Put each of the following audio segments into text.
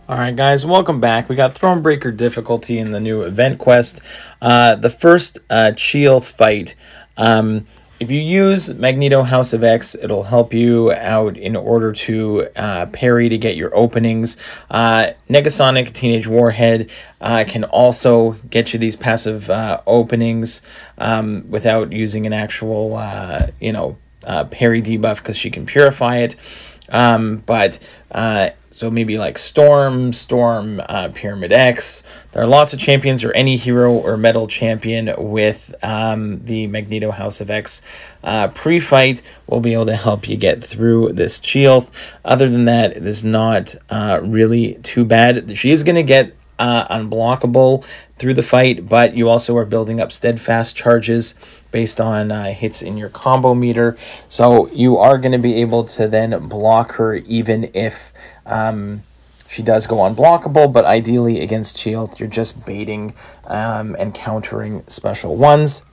Alright guys, welcome back. We got Thronebreaker difficulty in the new event quest. The first Chiel fight, if you use Magneto House of X, it'll help you out in order to parry to get your openings. Negasonic Teenage Warhead can also get you these passive openings without using an actual, parry debuff, because she can purify it. So maybe like Storm, Pyramid X. There are lots of champions, or any hero or metal champion with the Magneto House of X pre-fight will be able to help you get through this Chiel. Other than that, it is not really too bad. She is going to get unblockable through the fight, but you also are building up steadfast charges based on hits in your combo meter, so you are going to be able to then block her even if she does go unblockable. But ideally against Chiel, you're just baiting and countering special ones.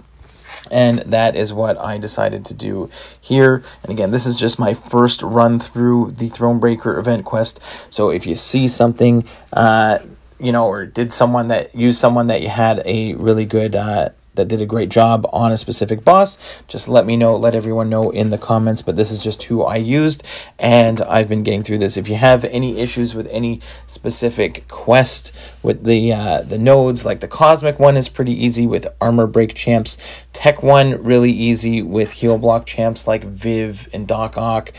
And that is what I decided to do here. And again, this is just my first run through the Thronebreaker event quest, so if you see something or use someone that you had a really good that did a great job on a specific boss, just let me know, let everyone know in the comments. But this is just who I used, and I've been getting through this. If you have any issues with any specific quest with the nodes, like the Cosmic one is pretty easy with armor break champs, Tech one really easy with heal block champs like Viv and Doc Ock,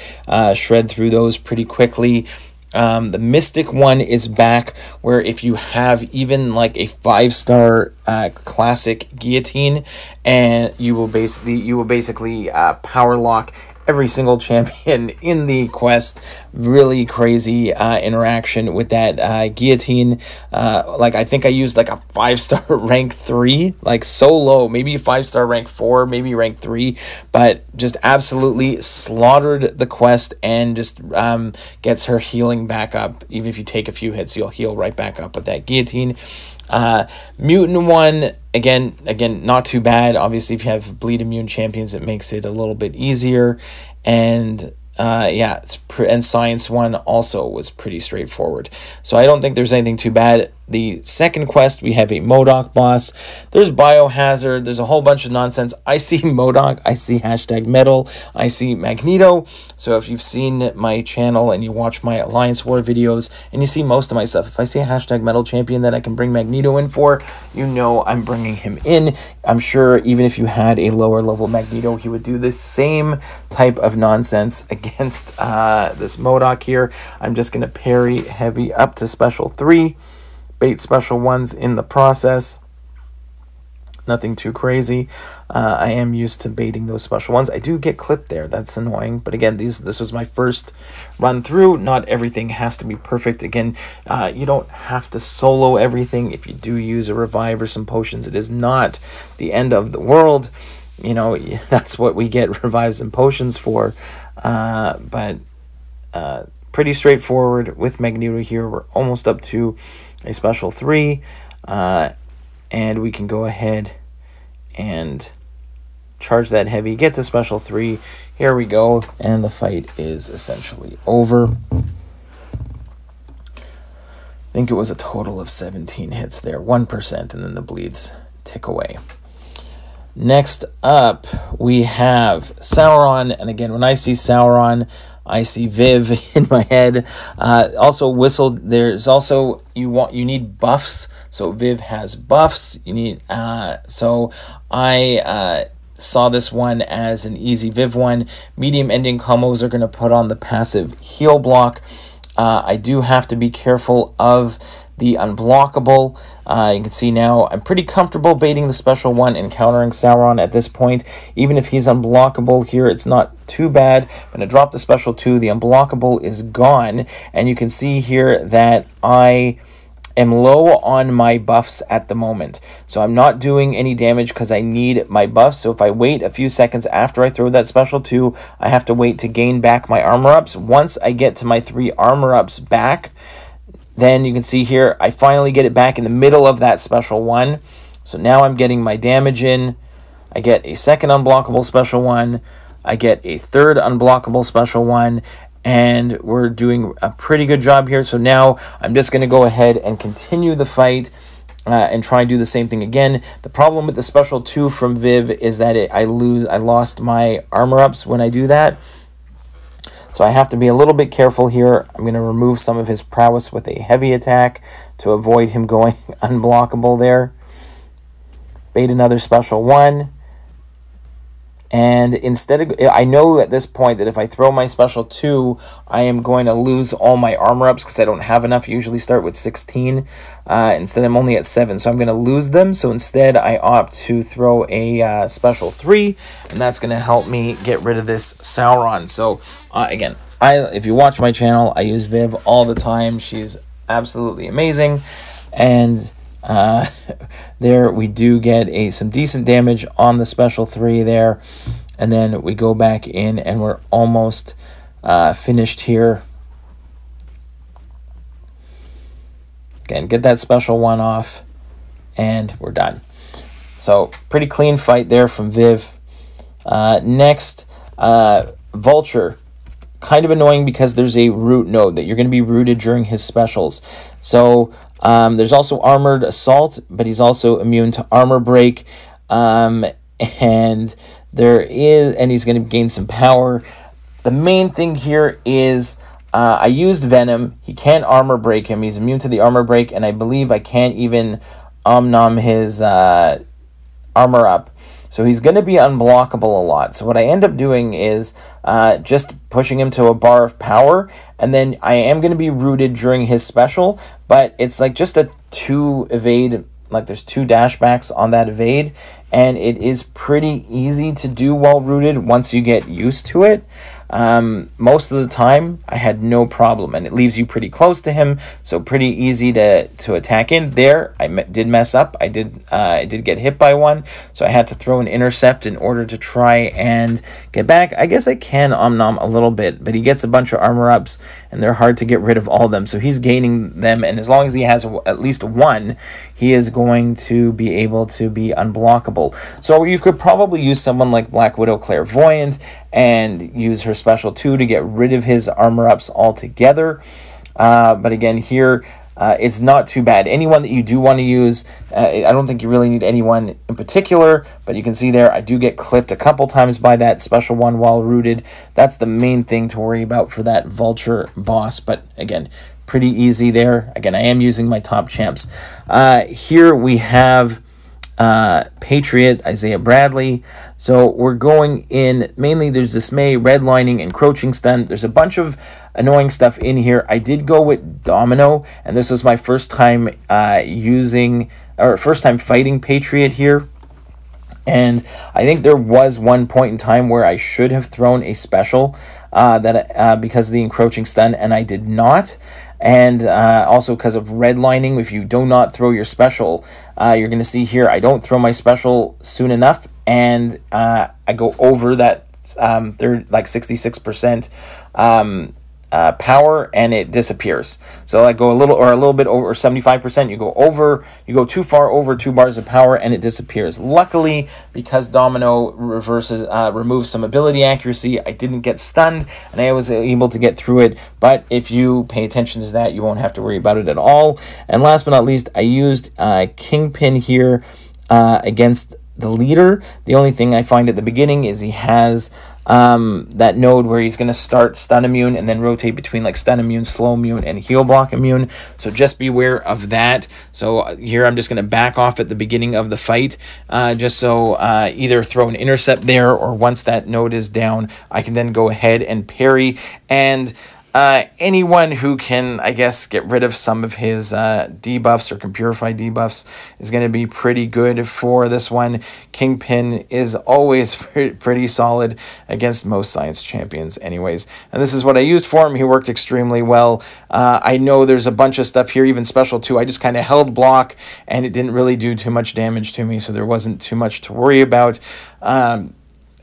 shred through those pretty quickly. The Mystic one is back, where if you have even like a 5-star classic guillotine, and you will basically power lock every single champion in the quest. Really crazy interaction with that guillotine. I think I used like a 5-star rank 3, like so low, maybe 5-star rank 4, maybe rank 3, but just absolutely slaughtered the quest, and just gets her healing back up. Even if you take a few hits, you'll heal right back up with that guillotine. Mutant one, again not too bad. Obviously if you have bleed immune champions, it makes it a little bit easier. And and Science one also was pretty straightforward, so I don't think there's anything too bad. The second quest, we have a MODOK boss. There's Biohazard. There's a whole bunch of nonsense. I see MODOK. I see #metal. I see Magneto. So if you've seen my channel and you watch my Alliance War videos and you see most of my stuff, if I see a #metal champion that I can bring Magneto in for, you know I'm bringing him in. I'm sure even if you had a lower level Magneto, he would do the same type of nonsense against this MODOK here. I'm just going to parry heavy up to special 3. Bait special ones in the process. Nothing too crazy. I am used to baiting those special ones. I do get clipped there. That's annoying. But again, this was my first run through. Not everything has to be perfect. Again, you don't have to solo everything. If you do use a revive or some potions, it is not the end of the world. That's what we get revives and potions for. Pretty straightforward with Magneto here. We're almost up to a special 3, and we can go ahead and charge that heavy, get to special 3. Here we go, and the fight is essentially over. I think it was a total of 17 hits there, 1%, and then the bleeds tick away. Next up, we have Sauron, and again, when I see Sauron, I see Viv in my head. Also Whistle. There's also you need buffs. So Viv has buffs. You need so I saw this one as an easy Viv one. Medium ending combos are going to put on the passive heal block. I do have to be careful of the unblockable. You can see now I'm pretty comfortable baiting the special one and countering Sauron at this point. Even if he's unblockable here, it's not too bad. I'm going to drop the special 2. The unblockable is gone, and you can see here that I am low on my buffs at the moment. So I'm not doing any damage because I need my buffs. So if I wait a few seconds after I throw that special 2, I have to wait to gain back my armor ups. Once I get to my 3 armor ups back, then you can see here, I finally get it back in the middle of that special 1. So now I'm getting my damage in. I get a second unblockable special 1. I get a third unblockable special 1. and we're doing a pretty good job here. So now I'm just going to go ahead and continue the fight and try and do the same thing again. The problem with the special 2 from Viv is that I lost my armor ups when I do that. So I have to be a little bit careful here. I'm going to remove some of his prowess with a heavy attack to avoid him going unblockable there. Bait another special 1. And instead of, I know at this point that if I throw my special 2, I am going to lose all my armor ups because I don't have enough. I usually start with 16. Instead, I'm only at 7, so I'm going to lose them. So instead, I opt to throw a special 3, and that's going to help me get rid of this Sauron. So again, if you watch my channel, I use Viv all the time. She's absolutely amazing, and there we do get some decent damage on the special 3 there, and then we go back in and we're almost finished here. Again, get that special 1 off and we're done. So pretty clean fight there from Viv. Next, Vulture. Kind of annoying because there's a root node that you're going to be rooted during his specials. So there's also Armored Assault, but he's also immune to Armor Break. And he's going to gain some power. The main thing here is I used Venom. He can't Armor Break him. He's immune to the Armor Break, and I believe I can't even Nom his armor up. So he's going to be unblockable a lot. So what I end up doing is just pushing him to a bar of power, and then I am going to be rooted during his special, but it's like just a 2 evade, like there's 2 dashbacks on that evade, and it is pretty easy to do while rooted once you get used to it. Most of the time I had no problem, and it leaves you pretty close to him, so pretty easy to attack in. There I did mess up. I did get hit by one, so I had to throw an intercept in order to try and get back. I guess I can Nom a little bit, but he gets a bunch of armor ups and they're hard to get rid of all of them, so he's gaining them, and as long as he has at least 1, he is going to be able to be unblockable. So you could probably use someone like Black Widow Clairvoyant and use her special 2 to get rid of his armor ups altogether. But again, here it's not too bad. Anyone that you do want to use, I don't think you really need anyone in particular, but you can see there I do get clipped a couple times by that special 1 while rooted. That's the main thing to worry about for that Vulture boss, but again, pretty easy there. Again, I am using my top champs. Here we have Patriot, Isaiah Bradley. So we're going in, mainly there's Dismay, Redlining, Encroaching Stun. There's a bunch of annoying stuff in here. I did go with Domino, and this was my first time first time fighting Patriot here. And I think there was one point in time where I should have thrown a special because of the Encroaching Stun, and I did not. And also because of redlining, if you do not throw your special, you're going to see here I don't throw my special soon enough, and I go over that 66% power, and it disappears. So I go a little bit over 75%. You go too far over 2 bars of power, and it disappears. Luckily, because Domino removes some ability accuracy, I didn't get stunned, and I was able to get through it. But if you pay attention to that, you won't have to worry about it at all. And last but not least, I used Kingpin here against the leader. The only thing I find at the beginning is he has that node where he's going to start stun immune and then rotate between like stun immune, slow immune, and heal block immune. So just beware of that. So here I'm just going to back off at the beginning of the fight, just so either throw an intercept there, or once that node is down, I can then go ahead and parry. And anyone who can, I guess, get rid of some of his debuffs or can purify debuffs is going to be pretty good for this one. Kingpin is always pretty solid against most science champions anyways. And this is what I used for him. He worked extremely well. I know there's a bunch of stuff here, even special 2. I just kind of held block, and it didn't really do too much damage to me, so there wasn't too much to worry about.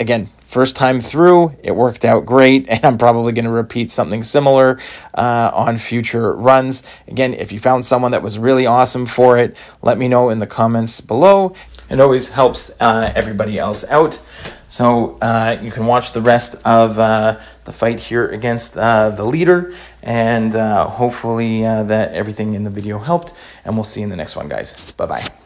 Again, first time through, it worked out great, and I'm probably going to repeat something similar on future runs. Again, if you found someone that was really awesome for it, let me know in the comments below. It always helps everybody else out. So you can watch the rest of the fight here against the leader, and hopefully that everything in the video helped, and we'll see you in the next one, guys. Bye-bye.